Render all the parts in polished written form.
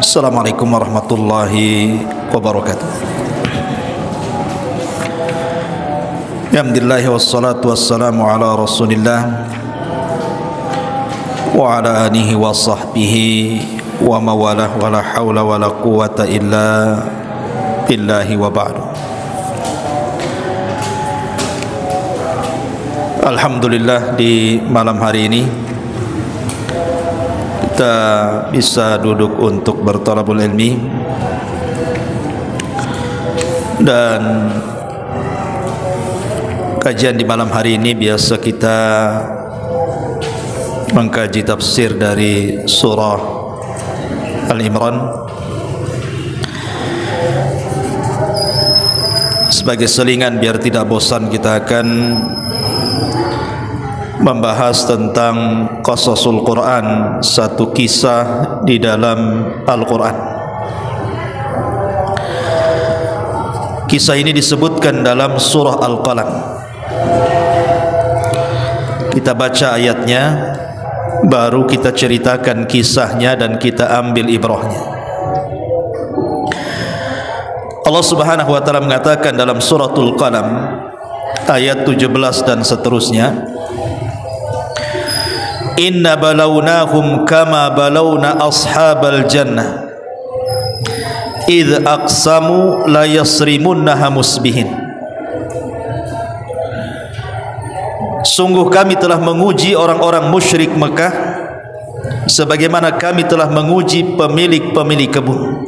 Assalamualaikum warahmatullahi wabarakatuh. Alhamdulillah wassalatu wassalamu ala Rasulillah wa ala alihi wa sahbihi wa mawalah wa la hawla wa la quwwata illa billahi wa ba'du. Alhamdulillah, di malam hari ini kita bisa duduk untuk bertalabul ilmi, dan kajian di malam hari ini biasa kita mengkaji tafsir dari surah Al-Imran. Sebagai selingan biar tidak bosan, kita akan membahas tentang qasasul Quran, satu kisah di dalam Al-Quran. Kisah ini disebutkan dalam surah Al-Qalam. Kita baca ayatnya, baru kita ceritakan kisahnya dan kita ambil ibrahnya. Allah Subhanahu wa taala mengatakan dalam suratul Qalam ayat 17 dan seterusnya, Inna balawnahum kama balawna ashabal jannah idh aqsamu la yasrimunnaha musbihin. Sungguh kami telah menguji orang-orang musyrik Mekah sebagaimana kami telah menguji pemilik-pemilik kebun.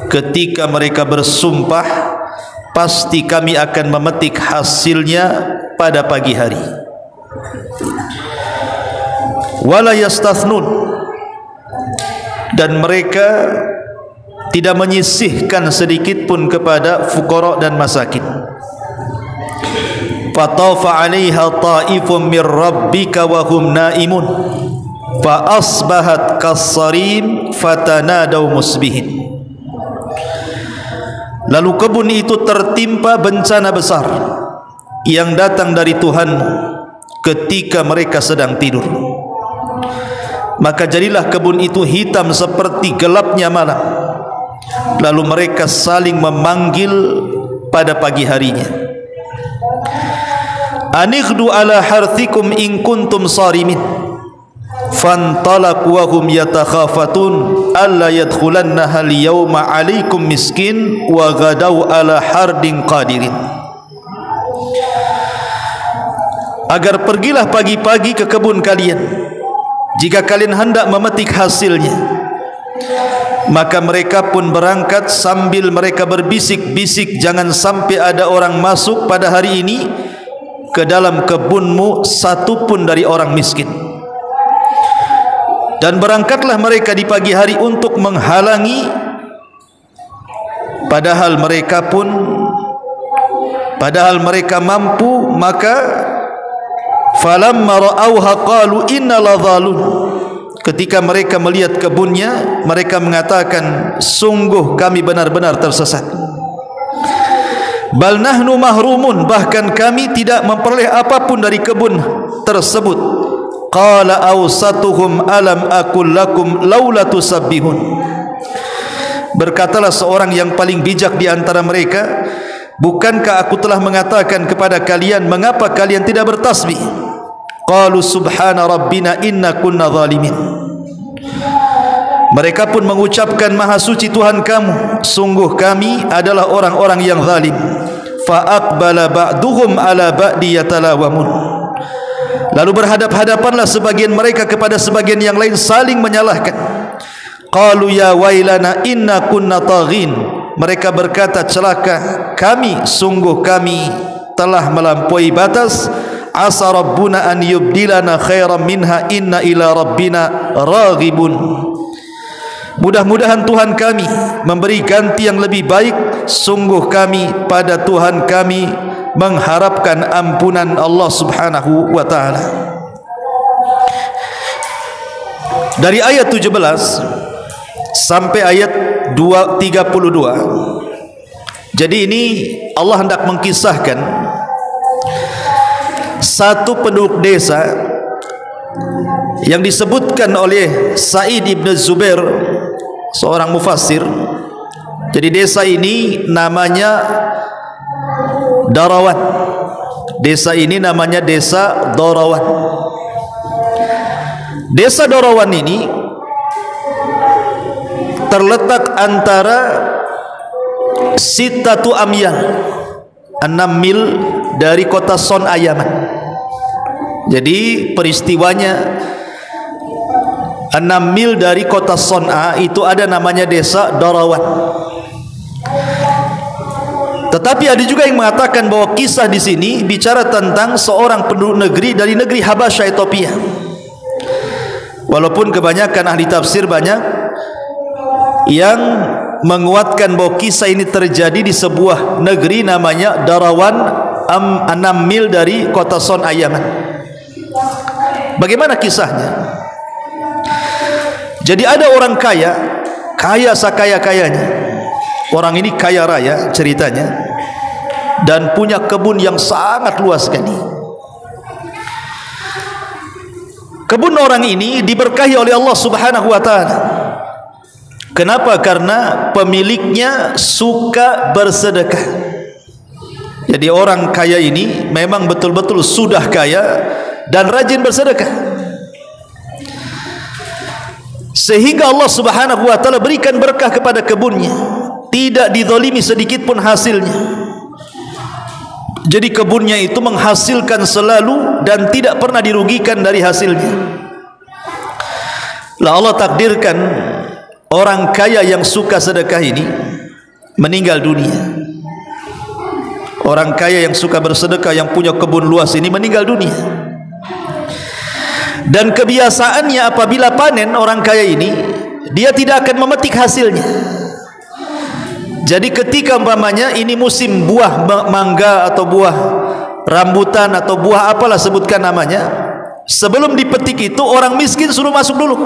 Ketika mereka bersumpah, pasti kami akan memetik hasilnya pada pagi hari. Wala yastathnun, dan mereka tidak menyisihkan sedikit pun kepada fuqara dan masakin. Fatafa 'alaiha ta'ifun mir rabbika wa hum naimun fa asbahat kas-sarim fatanadaw musbihin. Lalu kebun itu tertimpa bencana besar yang datang dari Tuhanmu ketika mereka sedang tidur. Maka jadilah kebun itu hitam seperti gelapnya malam. Lalu mereka saling memanggil pada pagi harinya, Anighdu ala harthikum in kuntum sarimin. Fantalaqu wa hum yatakhafatun alla yadkhulannaha al-yawma 'alaikum miskin wa ghadaw ala hardin qadirin. Agar pergilah pagi-pagi ke kebun kalian jika kalian hendak memetik hasilnya. Maka mereka pun berangkat sambil mereka berbisik-bisik, jangan sampai ada orang masuk pada hari ini ke dalam kebunmu satupun dari orang miskin. Dan berangkatlah mereka di pagi hari untuk menghalangi, padahal mereka mampu. Maka falamma ra'awha qalu inna ladhalun. Ketika mereka melihat kebunnya, mereka mengatakan, sungguh kami benar-benar tersesat. Bal nahnu mahrumun, bahkan kami tidak memperoleh apapun dari kebun tersebut. Qala awsatuhum alam aqul lakum laula tusabbihun. Berkatalah seorang yang paling bijak di antara mereka, bukankah aku telah mengatakan kepada kalian, mengapa kalian tidak bertasbih? Qalu subhana rabbina inna kunna zalimin. Mereka pun mengucapkan, maha suci Tuhan kamu, sungguh kami adalah orang-orang yang zalim. Fa aqbala ba'duhum ala ba'di yatalawamun. Lalu berhadap-hadapanlah sebagian mereka kepada sebagian yang lain, saling menyalahkan. Qalu ya wailana inna kunna taghin. Mereka berkata, celaka kami, sungguh kami telah melampaui batas. Asa rabbuna an yubdilana khairan minha inna ila rabbina raghibun. Mudah-mudahan Tuhan kami memberi ganti yang lebih baik. Sungguh kami pada Tuhan kami mengharapkan ampunan Allah Subhanahu wa ta'ala. Dari ayat 17 sampai ayat 32. Jadi ini Allah hendak mengkisahkan satu penduduk desa yang disebutkan oleh Sa'id ibn Zubair seorang mufassir. Jadi desa ini namanya Darawan. Desa ini namanya desa Darawan. Desa Darawan ini terletak antara Sittatu Amyal, 6 mil dari kota Son'a Yaman. Jadi peristiwanya 6 mil dari kota Son'a itu ada namanya desa Darawan. Tetapi ada juga yang mengatakan bahwa kisah di sini bicara tentang seorang penduduk negeri dari negeri Habasyah, Ethiopia. Walaupun kebanyakan ahli tafsir banyak yang menguatkan bahwa kisah ini terjadi di sebuah negeri namanya Darawan, 6 mil dari kota Son'a Yaman. Bagaimana kisahnya? Jadi ada orang kaya, kaya sakaya-kayanya. Orang ini kaya raya ceritanya, dan punya kebun yang sangat luas sekali. Kebun orang ini diberkahi oleh Allah Subhanahu wa taala. Kenapa? Karena pemiliknya suka bersedekah. Jadi orang kaya ini memang betul-betul sudah kaya dan rajin bersedekah, sehingga Allah Subhanahu wa taala berikan berkah kepada kebunnya, tidak dizalimi sedikit pun hasilnya. Jadi kebunnya itu menghasilkan selalu dan tidak pernah dirugikan dari hasilnya. Lah Allah takdirkan orang kaya yang suka sedekah ini meninggal dunia. Orang kaya yang suka bersedekah, yang punya kebun luas ini meninggal dunia. Dan kebiasaannya apabila panen orang kaya ini, dia tidak akan memetik hasilnya. Jadi ketika umpamanya ini musim buah mangga atau buah rambutan atau buah apalah sebutkan namanya, sebelum dipetik itu orang miskin suruh masuk dulu.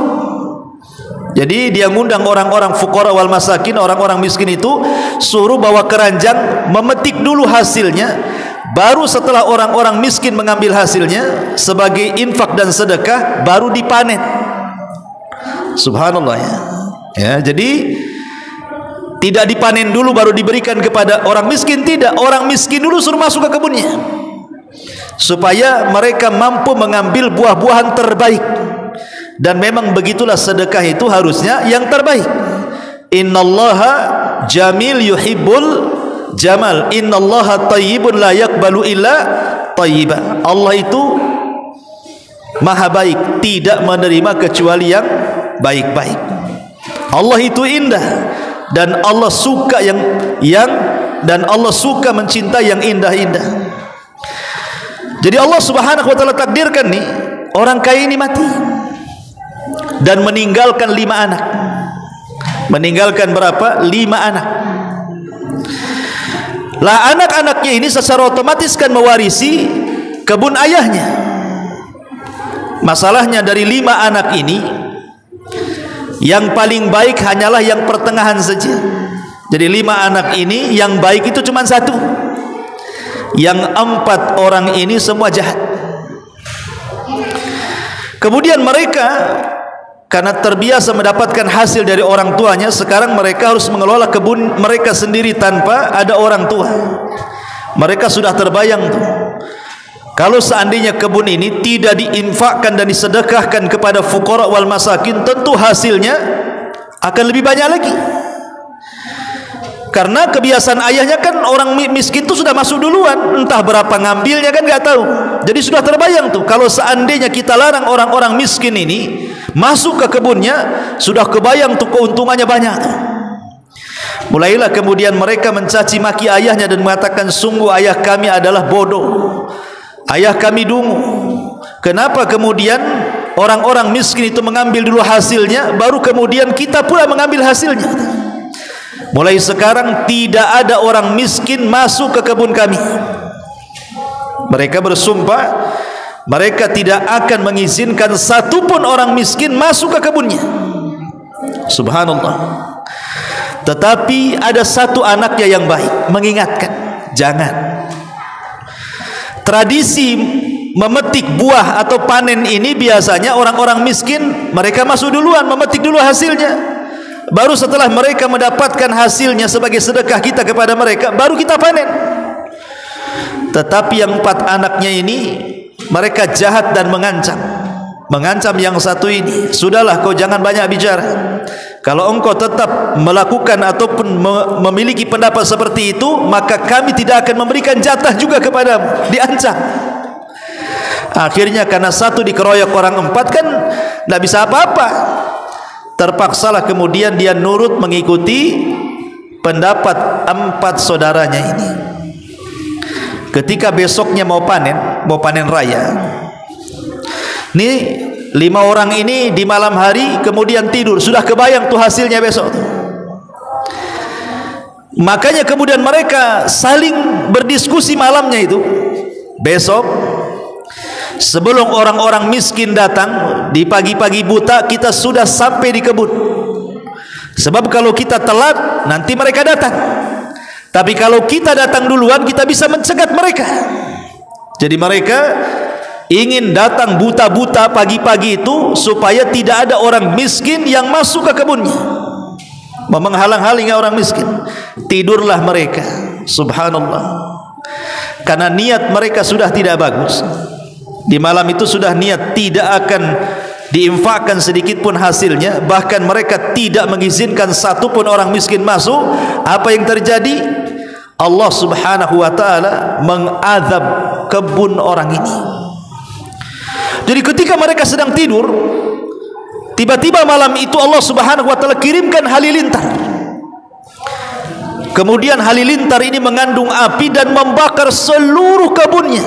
Jadi dia ngundang orang-orang fuqara wal masakin, orang-orang miskin itu suruh bawa keranjang memetik dulu hasilnya, baru setelah orang-orang miskin mengambil hasilnya sebagai infak dan sedekah baru dipanen. Subhanallah ya. Ya, jadi tidak dipanen dulu baru diberikan kepada orang miskin, tidak. Orang miskin dulu suruh masuk ke kebunnya supaya mereka mampu mengambil buah-buahan terbaik. Dan memang begitulah sedekah itu harusnya yang terbaik. Innallaha jamil yuhibbul jamal, innallaha thayyibun la yaqbalu illa thayyiba. Allah itu maha baik, tidak menerima kecuali yang baik-baik. Allah itu indah, dan Allah suka dan Allah suka mencintai yang indah-indah. Jadi Allah Subhanahu wa taala takdirkan nih orang kaya ini mati dan meninggalkan 5 anak. Meninggalkan berapa? 5 anak. Lah anak-anaknya ini secara otomatis kan mewarisi kebun ayahnya. Masalahnya dari 5 anak ini yang paling baik hanyalah yang pertengahan saja. Jadi 5 anak ini yang baik itu cuma 1. Yang 4 orang ini semua jahat. Kemudian mereka karena terbiasa mendapatkan hasil dari orang tuanya, sekarang mereka harus mengelola kebun mereka sendiri tanpa ada orang tua. Mereka sudah terbayang tuh, kalau seandainya kebun ini tidak diinfakkan dan disedekahkan kepada fuqara wal masakin, tentu hasilnya akan lebih banyak lagi. Karena kebiasaan ayahnya kan orang miskin itu sudah masuk duluan, entah berapa ngambilnya kan nggak tahu. Jadi sudah terbayang tuh, kalau seandainya kita larang orang-orang miskin ini masuk ke kebunnya, sudah kebayang tuh keuntungannya banyak tuh. Mulailah kemudian mereka mencaci maki ayahnya dan mengatakan, sungguh ayah kami adalah bodoh, ayah kami dungu. Kenapa kemudian orang-orang miskin itu mengambil dulu hasilnya, baru kemudian kita pula mengambil hasilnya? Mulai sekarang tidak ada orang miskin masuk ke kebun kami. Mereka bersumpah mereka tidak akan mengizinkan satupun orang miskin masuk ke kebunnya. Subhanallah. Tetapi ada satu anaknya yang baik mengingatkan, jangan. Tradisi memetik buah atau panen ini biasanya orang-orang miskin mereka masuk duluan, memetik dulu hasilnya. Baru setelah mereka mendapatkan hasilnya sebagai sedekah kita kepada mereka, baru kita panen. Tetapi yang 4 anaknya ini, mereka jahat dan mengancam. Mengancam yang satu ini, sudahlah kau jangan banyak bicara. Kalau engkau tetap melakukan ataupun memiliki pendapat seperti itu, maka kami tidak akan memberikan jatah juga kepadamu. Diancam. Akhirnya karena satu dikeroyok orang 4 kan tidak bisa apa-apa. Terpaksalah kemudian dia nurut mengikuti pendapat 4 saudaranya ini. Ketika besoknya mau panen raya, ini 5 orang ini di malam hari kemudian tidur, sudah kebayang tuh hasilnya besok. Makanya kemudian mereka saling berdiskusi malamnya itu. Besok sebelum orang-orang miskin datang, di pagi-pagi buta kita sudah sampai di kebun. Sebab kalau kita telat, nanti mereka datang. Tapi kalau kita datang duluan, kita bisa mencegat mereka. Jadi mereka ingin datang buta-buta pagi-pagi itu supaya tidak ada orang miskin yang masuk ke kebunnya, menghalang-halangi orang miskin. Tidurlah mereka, subhanallah, karena niat mereka sudah tidak bagus. Di malam itu sudah niat tidak akan diinfakkan sedikit pun hasilnya, bahkan mereka tidak mengizinkan satu pun orang miskin masuk. Apa yang terjadi? Allah subhanahu wa ta'ala mengadab kebun orang ini. Jadi ketika mereka sedang tidur, tiba-tiba malam itu Allah subhanahu wa ta'ala kirimkan halilintar. Kemudian halilintar ini mengandung api dan membakar seluruh kebunnya.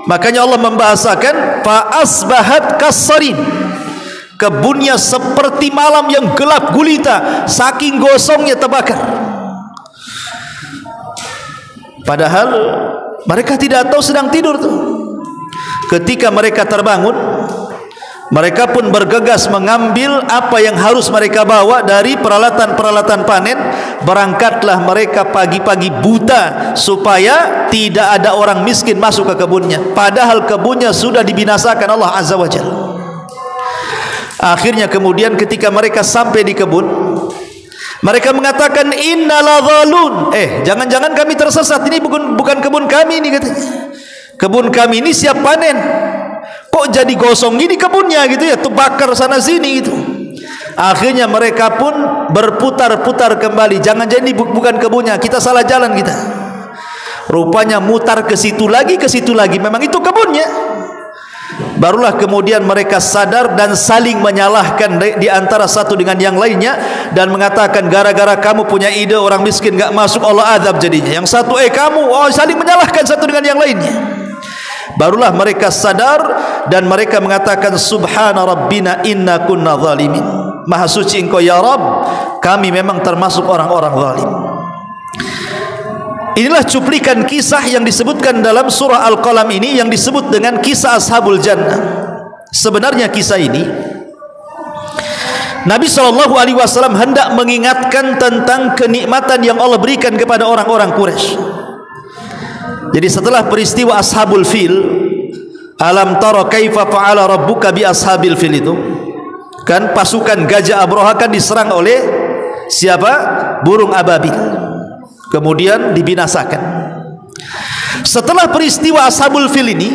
Makanya Allah membahasakan fa asbahat kassarin. Kebunnya seperti malam yang gelap gulita, saking gosongnya terbakar. Padahal mereka tidak tahu sedang tidur tuh. Ketika mereka terbangun, mereka pun bergegas mengambil apa yang harus mereka bawa dari peralatan-peralatan panen. Berangkatlah mereka pagi-pagi buta supaya tidak ada orang miskin masuk ke kebunnya, padahal kebunnya sudah dibinasakan Allah Azza wa Jalla. Akhirnya kemudian ketika mereka sampai di kebun, mereka mengatakan innaladhalun. Jangan-jangan kami tersesat, ini bukan kebun kami ini katanya. Kebun kami ini siap panen, kok jadi gosong gini kebunnya gitu ya, tuh bakar sana sini gitu. Akhirnya mereka pun berputar-putar kembali, jangan jadi bukan kebunnya, kita salah jalan kita. Rupanya mutar ke situ lagi, memang itu kebunnya. Barulah kemudian mereka sadar dan saling menyalahkan di antara satu dengan yang lainnya, dan mengatakan gara-gara kamu punya ide orang miskin gak masuk Allah azab jadinya. Yang satu kamu, saling menyalahkan satu dengan yang lainnya. Barulah mereka sadar dan mereka mengatakan subhana rabbina inna kunna zalimin. Maha suci engkau ya Rabb, kami memang termasuk orang-orang zalim. Inilah cuplikan kisah yang disebutkan dalam surah Al-Qalam ini, yang disebut dengan kisah Ashabul Jannah. Sebenarnya kisah ini Nabi SAW hendak mengingatkan tentang kenikmatan yang Allah berikan kepada orang-orang Quraisy. Jadi setelah peristiwa Ashabul Fil, alam tara kaifa fa'ala rabbuka bi ashabil fil, itu kan pasukan gajah Abraha kan diserang oleh siapa? Burung ababil. Kemudian dibinasakan. Setelah peristiwa Ashabul Fil ini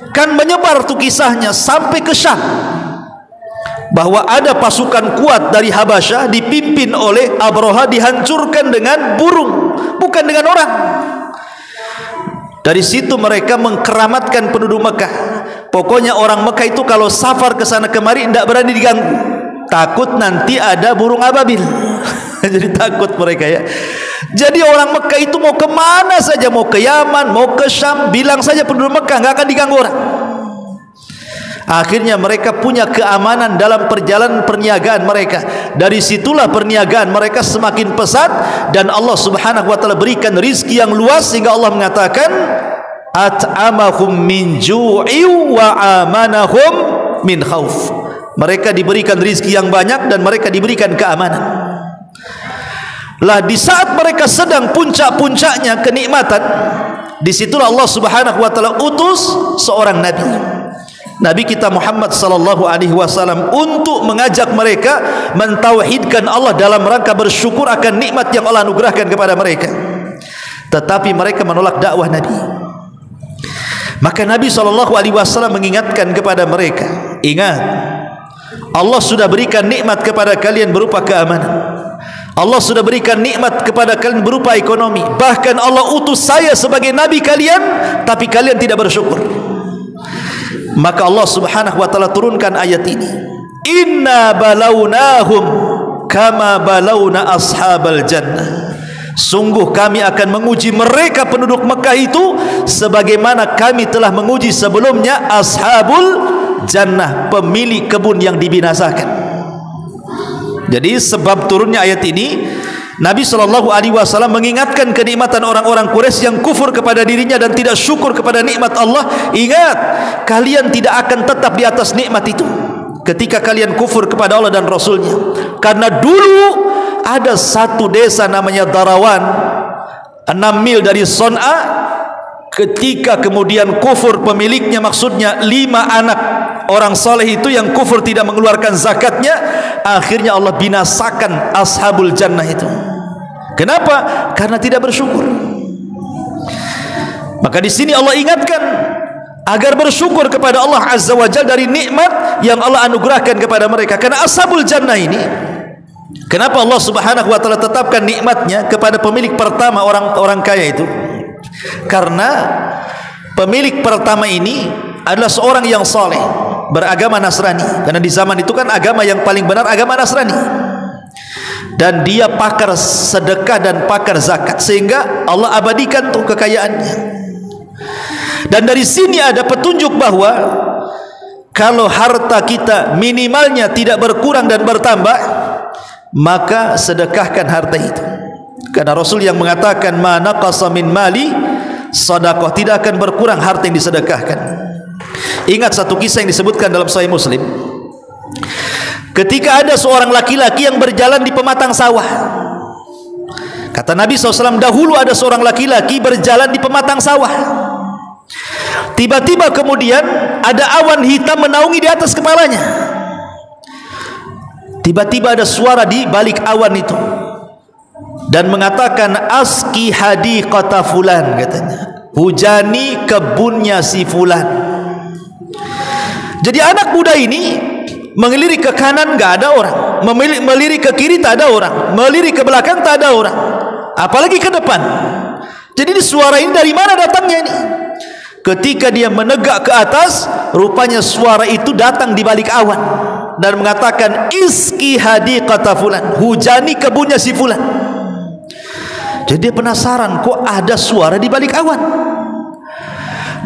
kan menyebar tuh kisahnya sampai ke Syam, bahwa ada pasukan kuat dari Habasyah dipimpin oleh Abraha dihancurkan dengan burung, bukan dengan orang. Dari situ mereka mengkeramatkan penduduk Mekah. Pokoknya orang Mekah itu kalau safar ke sana kemari tidak berani diganggu, takut nanti ada burung ababil. Jadi takut mereka ya. Jadi orang Mekah itu mau kemana saja, mau ke Yaman, mau ke Syam, bilang saja penduduk Mekah, nggak akan diganggu orang. Akhirnya mereka punya keamanan dalam perjalanan perniagaan mereka. Dari situlah perniagaan mereka semakin pesat, dan Allah subhanahu wa ta'ala berikan rizki yang luas, sehingga Allah mengatakan at'amahum min ju'i wa amanahum min khauf. Mereka diberikan rizki yang banyak dan mereka diberikan keamanan. Lah di saat mereka sedang puncak-puncaknya kenikmatan, disitulah Allah subhanahu wa ta'ala utus seorang nabi. Nabi kita Muhammad sallallahu alaihi wasallam untuk mengajak mereka mentauhidkan Allah dalam rangka bersyukur akan nikmat yang Allah anugerahkan kepada mereka. Tetapi mereka menolak dakwah Nabi. Maka Nabi sallallahu alaihi wasallam mengingatkan kepada mereka, ingat, Allah sudah berikan nikmat kepada kalian berupa keamanan. Allah sudah berikan nikmat kepada kalian berupa ekonomi. Bahkan Allah utus saya sebagai nabi kalian, tapi kalian tidak bersyukur. Maka Allah subhanahu wa ta'ala turunkan ayat ini, inna balawnahum kama balawna ashabal jannah. Sungguh kami akan menguji mereka penduduk Mekah itu sebagaimana kami telah menguji sebelumnya ashabul jannah, pemilik kebun yang dibinasakan. Jadi sebab turunnya ayat ini, Nabi SAW mengingatkan kenikmatan orang-orang Quraisy yang kufur kepada dirinya dan tidak syukur kepada nikmat Allah. Ingat, kalian tidak akan tetap di atas nikmat itu ketika kalian kufur kepada Allah dan Rasulnya. Karena dulu ada satu desa namanya Darawan, 6 mil dari Son'a. Ketika kemudian kufur pemiliknya, maksudnya 5 anak orang soleh itu yang kufur tidak mengeluarkan zakatnya, akhirnya Allah binasakan ashabul jannah itu. Kenapa? Karena tidak bersyukur. Maka di sini Allah ingatkan agar bersyukur kepada Allah Azza wa Jalla dari nikmat yang Allah anugerahkan kepada mereka. Karena ashabul jannah ini, kenapa Allah Subhanahu wa taala tetapkan nikmatnya kepada pemilik pertama, orang kaya itu? Karena pemilik pertama ini adalah seorang yang soleh, beragama Nasrani. Karena di zaman itu kan agama yang paling benar agama Nasrani. Dan dia pakar sedekah dan pakar zakat, sehingga Allah abadikan tuh kekayaannya. Dan dari sini ada petunjuk bahwa kalau harta kita minimalnya tidak berkurang dan bertambah, maka sedekahkan harta itu. Karena Rasul yang mengatakan ma naqasa min mali sedekah, tidak akan berkurang harta yang disedekahkan. Ingat satu kisah yang disebutkan dalam Sahih Muslim. Ketika ada seorang laki-laki yang berjalan di pematang sawah. Kata Nabi SAW, dahulu ada seorang laki-laki berjalan di pematang sawah. Tiba-tiba kemudian ada awan hitam menaungi di atas kepalanya. Tiba-tiba ada suara di balik awan itu dan mengatakan, aski hadiqata fulan, katanya, hujani kebunnya si fulan. Jadi anak muda ini melirik ke kanan gak ada orang, melirik ke kiri tak ada orang, melirik ke belakang tak ada orang, apalagi ke depan. Jadi suara ini dari mana datangnya ini? Ketika dia menegak ke atas, rupanya suara itu datang di balik awan dan mengatakan, iski hadiqata fulan, hujani kebunnya si fulan. Jadi dia penasaran, kok ada suara di balik awan?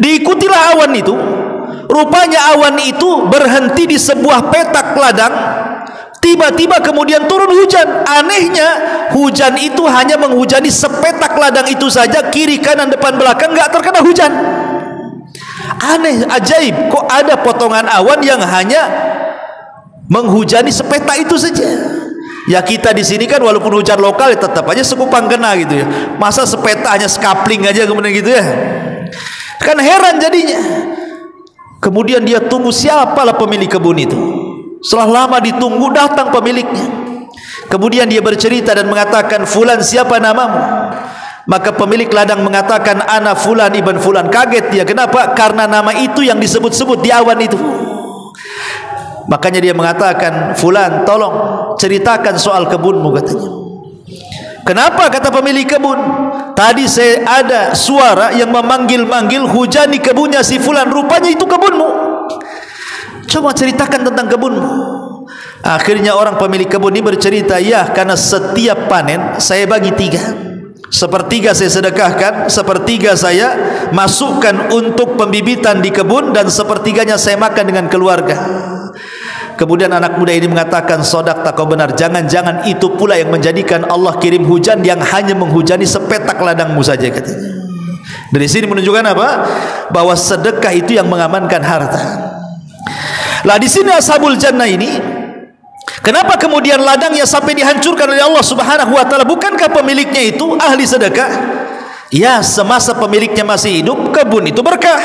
Diikutilah awan itu. Rupanya awan itu berhenti di sebuah petak ladang. Tiba-tiba kemudian turun hujan. Anehnya hujan itu hanya menghujani sepetak ladang itu saja, kiri kanan depan belakang nggak terkena hujan. Aneh, ajaib, kok ada potongan awan yang hanya menghujani sepetak itu saja. Ya kita di sini kan walaupun hujan lokal ya tetap aja sekupang kena gitu ya. Masa sepetak hanya skapling aja kemudian gitu ya. Kan heran jadinya. Kemudian dia tunggu siapalah pemilik kebun itu. Setelah lama ditunggu, datang pemiliknya. Kemudian dia bercerita dan mengatakan, fulan, siapa namamu? Maka pemilik ladang mengatakan, ana fulan ibn fulan. Kaget dia, kenapa? Karena nama itu yang disebut-sebut di awan itu. Makanya dia mengatakan, fulan, tolong ceritakan soal kebunmu, katanya. Kenapa? Kata pemilik kebun, tadi saya ada suara yang memanggil-manggil, hujani kebunnya si fulan, rupanya itu kebunmu. Coba ceritakan tentang kebunmu. Akhirnya orang pemilik kebun ini bercerita, ya karena setiap panen saya bagi 3. Sepertiga saya sedekahkan, sepertiga saya masukkan untuk pembibitan di kebun, dan sepertiganya saya makan dengan keluarga. Kemudian anak muda ini mengatakan, sodaqta, kau benar, jangan-jangan itu pula yang menjadikan Allah kirim hujan yang hanya menghujani sepetak ladangmu saja, katanya. Dari sini menunjukkan apa? Bahwa sedekah itu yang mengamankan harta. Lah di sini ashabul jannah ini, kenapa kemudian ladangnya sampai dihancurkan oleh Allah Subhanahu wa taala? Bukankah pemiliknya itu ahli sedekah? Ya, semasa pemiliknya masih hidup, kebun itu berkah.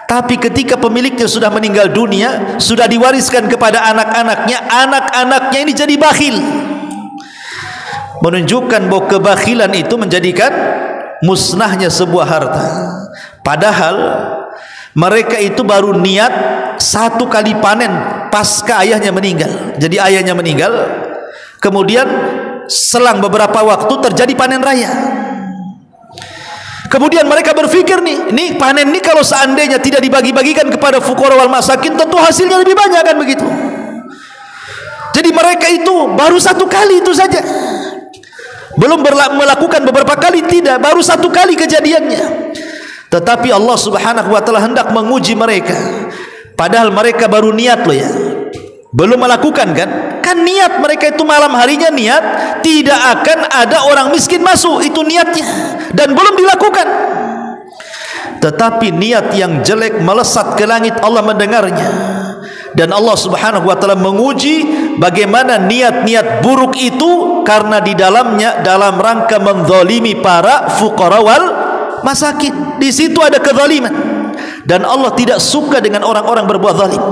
Tapi ketika pemiliknya sudah meninggal dunia, sudah diwariskan kepada anak-anaknya, anak-anaknya ini jadi bakhil. Menunjukkan bahwa kebakhilan itu menjadikan musnahnya sebuah harta. Padahal mereka itu baru niat satu kali panen pasca ayahnya meninggal. Jadi ayahnya meninggal, kemudian selang beberapa waktu terjadi panen raya. Kemudian mereka berpikir nih panen ini kalau seandainya tidak dibagi-bagikan kepada fuqara wal masakin, tentu hasilnya lebih banyak, kan begitu. Jadi mereka itu baru satu kali itu saja, belum melakukan beberapa kali, tidak, baru satu kali kejadiannya. Tetapi Allah Subhanahu wa taala hendak menguji mereka. Padahal mereka baru niat loh ya, belum melakukan kan niat mereka itu malam harinya niat tidak akan ada orang miskin masuk, itu niatnya, dan belum dilakukan. Tetapi niat yang jelek melesat ke langit, Allah mendengarnya, dan Allah Subhanahu wa taala menguji bagaimana niat-niat buruk itu, karena di dalamnya dalam rangka menzalimi para fuqara wal masakin. Di situ ada kezaliman, dan Allah tidak suka dengan orang-orang berbuat zalim.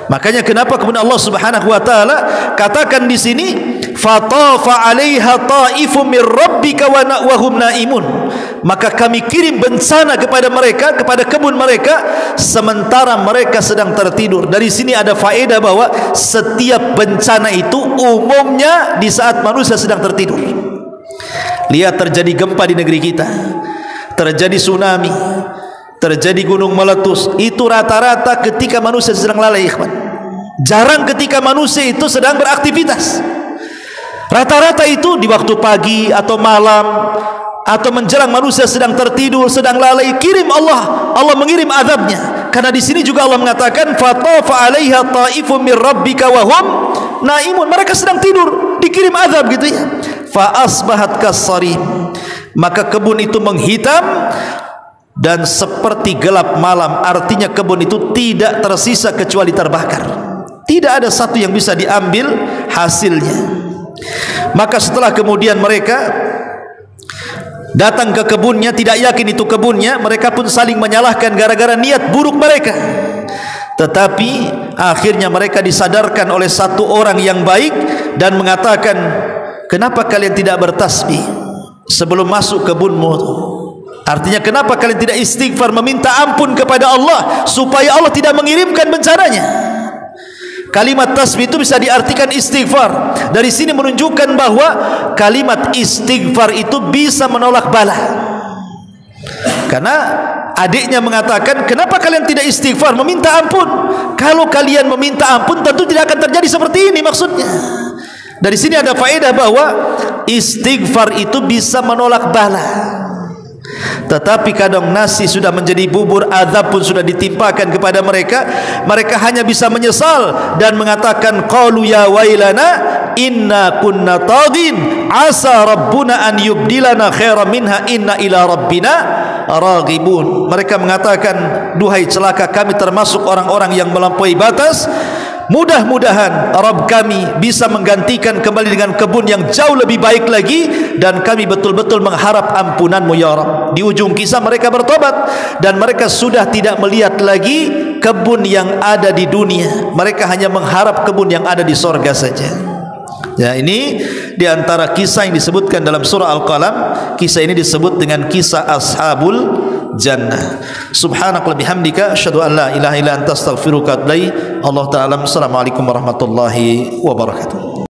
Makanya kenapa kemudian Allah Subhanahu wa taala katakan di sini, fatafa 'alaiha ta'ifun mir rabbika wa hum naimun. Maka kami kirim bencana kepada mereka, kepada kebun mereka, sementara mereka sedang tertidur. Dari sini ada faedah bahwa setiap bencana itu umumnya di saat manusia sedang tertidur. Lihat terjadi gempa di negeri kita, terjadi tsunami, terjadi gunung meletus, itu rata-rata ketika manusia sedang lalai, ikhwan. Jarang ketika manusia itu sedang beraktivitas. Rata-rata itu di waktu pagi atau malam, atau menjelang manusia sedang tertidur, sedang lalai, Allah mengirim azabnya. Karena di sini juga Allah mengatakan fatafa 'alaiha ta'ifun mir rabbika wa hum naimun. Mereka sedang tidur, dikirim azab gitu ya. Fa asbahat kassarim. Maka kebun itu menghitam dan seperti gelap malam. Artinya kebun itu tidak tersisa kecuali terbakar. Tidak ada satu yang bisa diambil hasilnya. Maka setelah kemudian mereka datang ke kebunnya, tidak yakin itu kebunnya, mereka pun saling menyalahkan gara-gara niat buruk mereka. Tetapi akhirnya mereka disadarkan oleh satu orang yang baik dan mengatakan, kenapa kalian tidak bertasbih sebelum masuk kebunmu? Artinya kenapa kalian tidak istighfar, meminta ampun kepada Allah supaya Allah tidak mengirimkan bencananya? Kalimat tasbih itu bisa diartikan istighfar. Dari sini menunjukkan bahwa kalimat istighfar itu bisa menolak bala. Karena adiknya mengatakan, kenapa kalian tidak istighfar, meminta ampun? Kalau kalian meminta ampun tentu tidak akan terjadi seperti ini, maksudnya. Dari sini ada faedah bahwa istighfar itu bisa menolak bala. Tetapi kadang nasi sudah menjadi bubur, azab pun sudah ditimpakan kepada mereka, mereka hanya bisa menyesal dan mengatakan, qalu ya wailana inna kunna taghin asa rabbuna an yubdilana khairan minha inna ila rabbina raghibun. Mereka mengatakan, duhai celaka kami termasuk orang-orang yang melampaui batas. Mudah-mudahan Rabb kami bisa menggantikan kembali dengan kebun yang jauh lebih baik lagi, dan kami betul-betul mengharap ampunanmu ya Rabb. Di ujung kisah mereka bertobat dan mereka sudah tidak melihat lagi kebun yang ada di dunia, mereka hanya mengharap kebun yang ada di sorga saja. Ya, ini diantara kisah yang disebutkan dalam surah Al-Qalam. Kisah ini disebut dengan kisah Ashabul Jannah. Subhanaka bihamdika asyhadu an la ilaha illa anta astaghfiruka wa atubu ilaik. Allah ta'ala. Assalamualaikum warahmatullahi wabarakatuh.